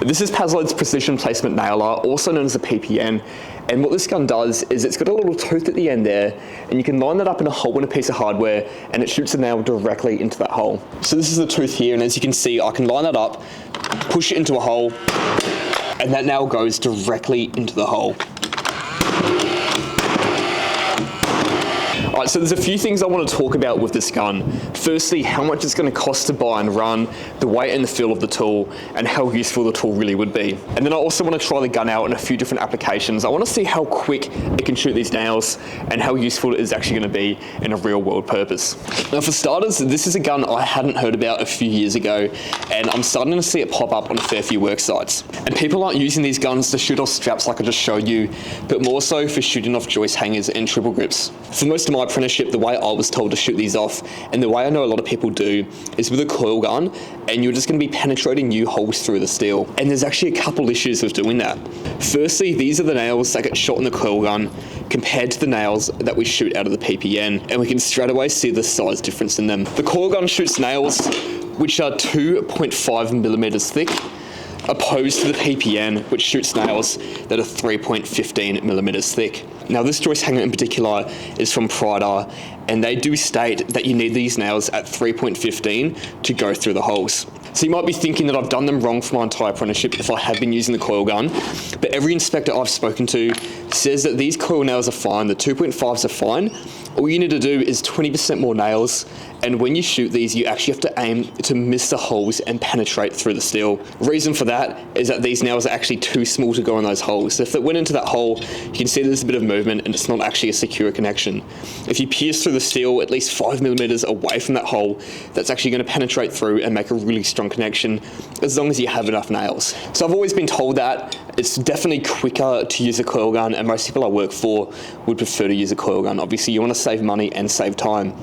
This is Paslodes Precision Placement Nailer, also known as a PPN. And what this gun does is it's got a little tooth at the end there, and you can line that up in a hole in a piece of hardware, and it shoots a nail directly into that hole. So this is the tooth here, and as you can see, I can line that up, push it into a hole, and that nail goes directly into the hole. Alright, so there's a few things I want to talk about with this gun. Firstly, how much it's going to cost to buy and run, the weight and the feel of the tool, and how useful the tool really would be. And then I also want to try the gun out in a few different applications. I want to see how quick it can shoot these nails and how useful it is actually going to be in a real world purpose. Now for starters, this is a gun I hadn't heard about a few years ago, and I'm starting to see it pop up on a fair few work sites. And people aren't using these guns to shoot off straps like I just showed you, but more so for shooting off joist hangers and triple grips. For most of my apprenticeship, the way I was told to shoot these off, and the way I know a lot of people do, is with a coil gun, and you're just going to be penetrating new holes through the steel. And there's actually a couple issues with doing that. Firstly, these are the nails that get shot in the coil gun compared to the nails that we shoot out of the PPN, and we can straight away see the size difference in them. The coil gun shoots nails which are 2.5 millimeters thick, opposed to the PPN, which shoots nails that are 3.15 millimeters thick. Now this joist hanger in particular is from Prada, and they do state that you need these nails at 3.15 to go through the holes. So you might be thinking that I've done them wrong for my entire apprenticeship if I have been using the coil gun, but every inspector I've spoken to says that these coil nails are fine, the 2.5s are fine. All you need to do is 20% more nails, and when you shoot these, you actually have to aim to miss the holes and penetrate through the steel. Reason for that is that these nails are actually too small to go in those holes. So if it went into that hole, you can see there's a bit of movement and it's not actually a secure connection. If you pierce through the steel at least 5 millimeters away from that hole, that's actually going to penetrate through and make a really strong connection as long as you have enough nails. So I've always been told that it's definitely quicker to use a coil gun, and most people I work for would prefer to use a coil gun. Obviously you want to save money and save time.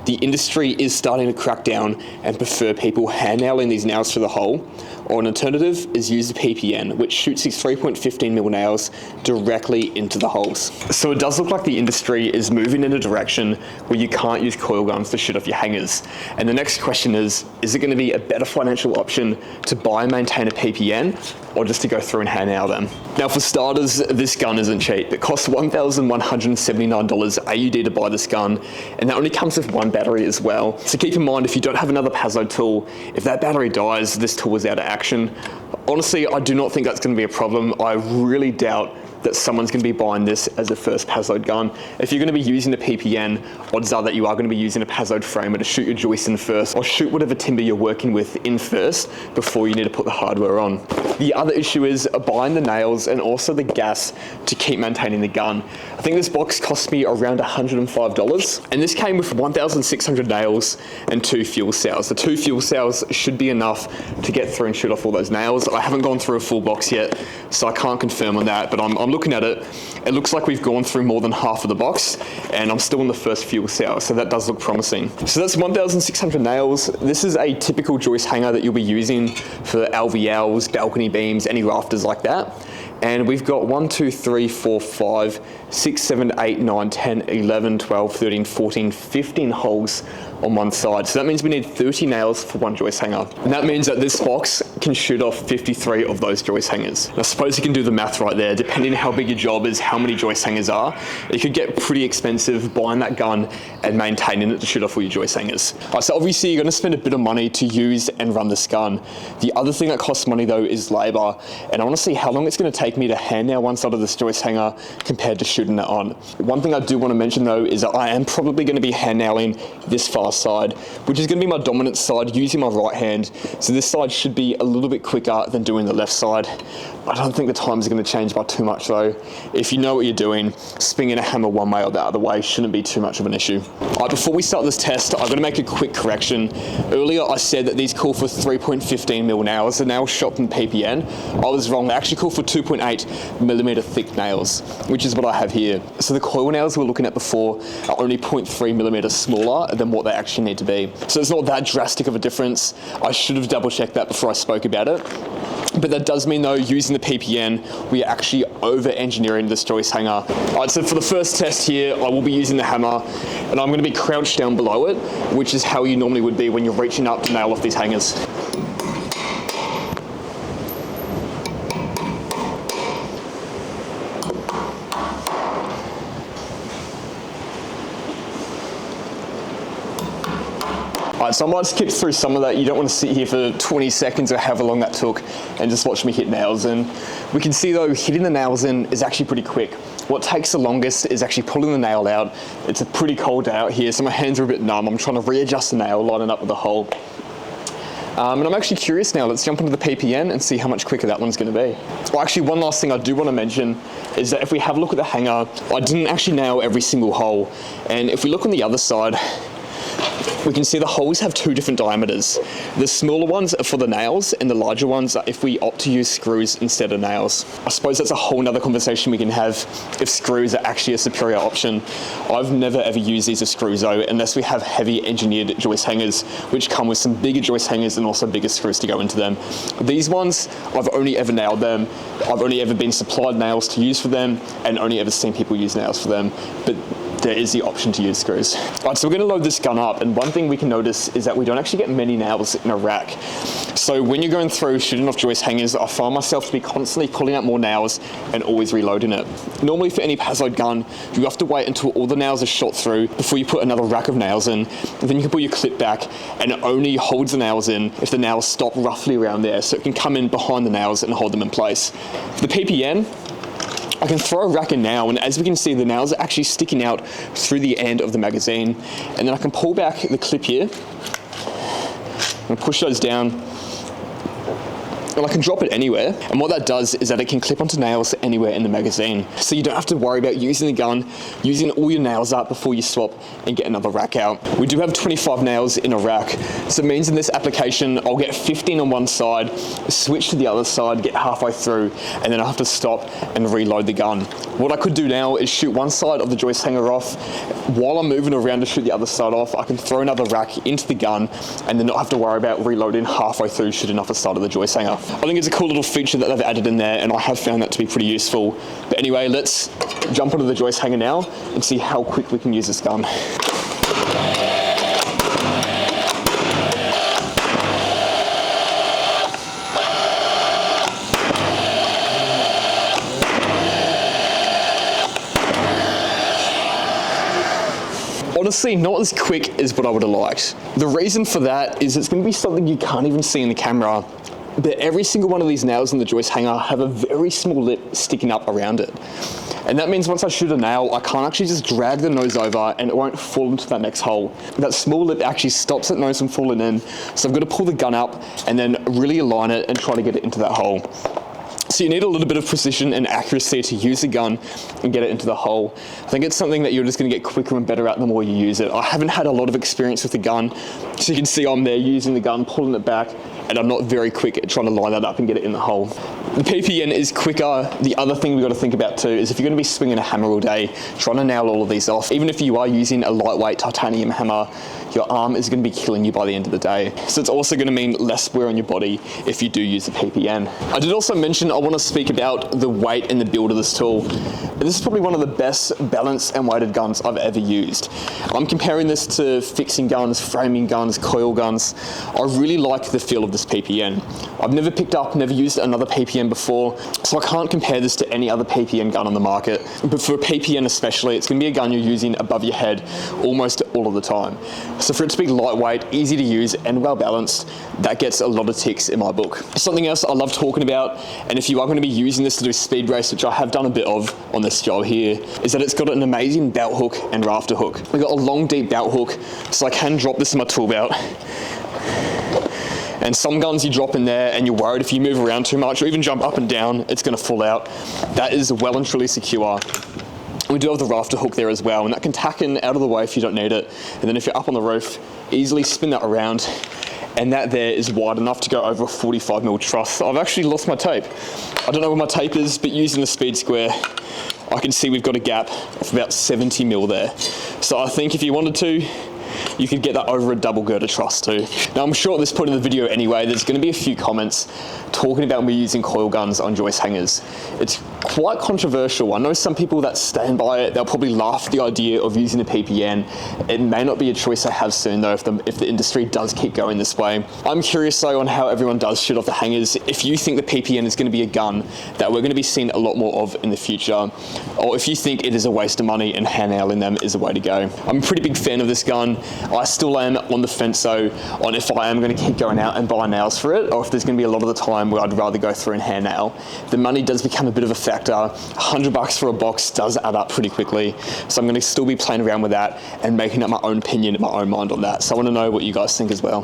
The industry is starting to crack down and prefer people hand nailing these nails through the hole, or an alternative is use the PPN, which shoots these 3.15mm nails directly into the holes. So it does look like the industry is moving in a direction where you can't use coil guns to shoot off your hangers. And the next question is it going to be a better financial option to buy and maintain a PPN, or just to go through and hand nail them? Now for starters, this gun isn't cheap. It costs $1,179 AUD to buy this gun, and that only comes with one battery as well. So keep in mind, if you don't have another Paslode tool, if that battery dies, this tool is out of action. Honestly, I do not think that's going to be a problem. I really doubt that someone's going to be buying this as a first Paslode gun. If you're going to be using a PPN, odds are that you are going to be using a Paslode framer to shoot your joist in first, or shoot whatever timber you're working with in first before you need to put the hardware on. The other issue is buying the nails and also the gas to keep maintaining the gun. I think this box cost me around $105, and this came with 1,600 nails and 2 fuel cells. The 2 fuel cells should be enough to get through and shoot off all those nails. I haven't gone through a full box yet, so I can't confirm on that, but I'm looking at it. It looks like we've gone through more than half of the box, and I'm still in the first fuel cell, so that does look promising. So that's 1,600 nails. This is a typical joist hanger that you'll be using for LVLs, balcony beams, any rafters like that. And we've got 1, 2, 3, 4, 5, 6, 7, 8, 9, 10, 11, 12, 13, 14, 15 holes on one side. So that means we need 30 nails for one joist hanger. And that means that this box can shoot off 53 of those joist hangers. And I suppose you can do the math right there. Depending on how big your job is, how many joist hangers are, it could get pretty expensive buying that gun and maintaining it to shoot off all your joist hangers. Right, so obviously you're going to spend a bit of money to use and run this gun. The other thing that costs money though is labor. And I want to see how long it's going to take me to hand nail one side of this joist hanger compared to shooting it on. One thing I do want to mention though is that I am probably going to be hand nailing this far side, which is going to be my dominant side using my right hand. So this side should be a little bit quicker than doing the left side. I don't think the times are going to change by too much though. If you know what you're doing, swinging a hammer one way or the other way shouldn't be too much of an issue. Alright, before we start this test, I'm going to make a quick correction. Earlier I said that these call for 3.15mm nails, the nails shot from PPN. I was wrong, they actually call for 2.8mm thick nails, which is what I have here. So the coil nails we were looking at before are only 0.3mm smaller than what they actually need to be. So it's not that drastic of a difference. I should have double checked that before I spoke about it. But that does mean though, using the PPN, we are actually over-engineering this joist hanger. Alright, so for the first test here, I will be using the hammer, and I'm going to be crouched down below it, which is how you normally would be when you're reaching up to nail off these hangers. Alright, so I might skip through some of that. You don't want to sit here for 20 seconds or however long that took and just watch me hit nails. And we can see though, hitting the nails in is actually pretty quick. What takes the longest is actually pulling the nail out. It's a pretty cold day out here, so my hands are a bit numb. I'm trying to readjust the nail, line it up with the hole. And I'm actually curious now, let's jump into the PPN and see how much quicker that one's going to be. Well, actually, one last thing I do want to mention is that if we have a look at the hanger, I didn't actually nail every single hole. And if we look on the other side, we can see the holes have two different diameters. The smaller ones are for the nails and the larger ones are if we opt to use screws instead of nails. I suppose that's a whole nother conversation we can have if screws are actually a superior option. I've never ever used these as screws though, unless we have heavy engineered joist hangers, which come with some bigger joist hangers and also bigger screws to go into them. These ones, I've only ever nailed them. I've only ever been supplied nails to use for them and only ever seen people use nails for them. But there is the option to use screws. Alright, so we're going to load this gun up, and one thing we can notice is that we don't actually get many nails in a rack. So when you're going through shooting off joist hangers, I find myself to be constantly pulling out more nails and always reloading it. Normally for any Paslode gun, you have to wait until all the nails are shot through before you put another rack of nails in. And then you can put your clip back and it only holds the nails in if the nails stop roughly around there, so it can come in behind the nails and hold them in place. For the PPN, I can throw a rack in now, and as we can see, the nails are actually sticking out through the end of the magazine. And then I can pull back the clip here and push those down. And I can drop it anywhere, and what that does is that it can clip onto nails anywhere in the magazine. So you don't have to worry about using the gun, using all your nails up before you swap and get another rack out. We do have 25 nails in a rack, so it means in this application I'll get 15 on one side, switch to the other side, get halfway through, and then I have to stop and reload the gun. What I could do now is shoot one side of the joist hanger off. While I'm moving around to shoot the other side off, I can throw another rack into the gun and then not have to worry about reloading halfway through shooting off the side of the joist hanger. I think it's a cool little feature that they've added in there, and I have found that to be pretty useful. But anyway, let's jump onto the joist hanger now and see how quick we can use this gun. Honestly, not as quick as what I would have liked. The reason for that is it's going to be something you can't even see in the camera, but every single one of these nails in the joist hanger have a very small lip sticking up around it. And that means once I shoot a nail, I can't actually just drag the nose over and it won't fall into that next hole. That small lip actually stops that nose from falling in, so I've got to pull the gun up and then really align it and try to get it into that hole. So you need a little bit of precision and accuracy to use the gun and get it into the hole. I think it's something that you're just going to get quicker and better at the more you use it. I haven't had a lot of experience with the gun, so you can see I'm there using the gun, pulling it back, and I'm not very quick at trying to line that up and get it in the hole. The PPN is quicker. The other thing we've got to think about too is if you're going to be swinging a hammer all day, trying to nail all of these off, even if you are using a lightweight titanium hammer, your arm is going to be killing you by the end of the day. So it's also going to mean less wear on your body if you do use a PPN. I did also mention I want to speak about the weight and the build of this tool. This is probably one of the best balanced and weighted guns I've ever used. I'm comparing this to fixing guns, framing guns, coil guns. I really like the feel of this PPN. I've never picked up, never used another PPN before, so I can't compare this to any other PPN gun on the market. But for a PPN especially, it's going to be a gun you're using above your head almost all of the time. So for it to be lightweight, easy to use, and well balanced, that gets a lot of ticks in my book. Something else I love talking about, and if you are going to be using this to do speed race, which I have done a bit of on this job here, is that it's got an amazing belt hook and rafter hook. We've got a long, deep belt hook, so I can drop this in my tool belt. And some guns you drop in there and you're worried if you move around too much or even jump up and down, it's going to fall out. That is well and truly secure. We do have the rafter hook there as well, and that can tack in out of the way if you don't need it. And then if you're up on the roof, easily spin that around, and that there is wide enough to go over a 45mm truss. I've actually lost my tape. I don't know where my tape is, but using the speed square, I can see we've got a gap of about 70mm there. So I think if you wanted to, you could get that over a double girder truss too. Now I'm sure at this point in the video anyway, there's going to be a few comments talking about me using coil guns on joist hangers. It's quite controversial. I know some people that stand by it, they'll probably laugh at the idea of using a PPN. It may not be a choice I have soon though if the industry does keep going this way. I'm curious though on how everyone does shoot off the hangers. If you think the PPN is going to be a gun that we're going to be seeing a lot more of in the future, or if you think it is a waste of money and hand nailing them is the way to go. I'm a pretty big fan of this gun. I still am on the fence though on if I am going to keep going out and buy nails for it, or if there's going to be a lot of the time where I'd rather go through and hand nail. The money does become a bit of a factor. $100 for a box does add up pretty quickly, so I'm going to still be playing around with that and making up my own opinion in my own mind on that. So I want to know what you guys think as well.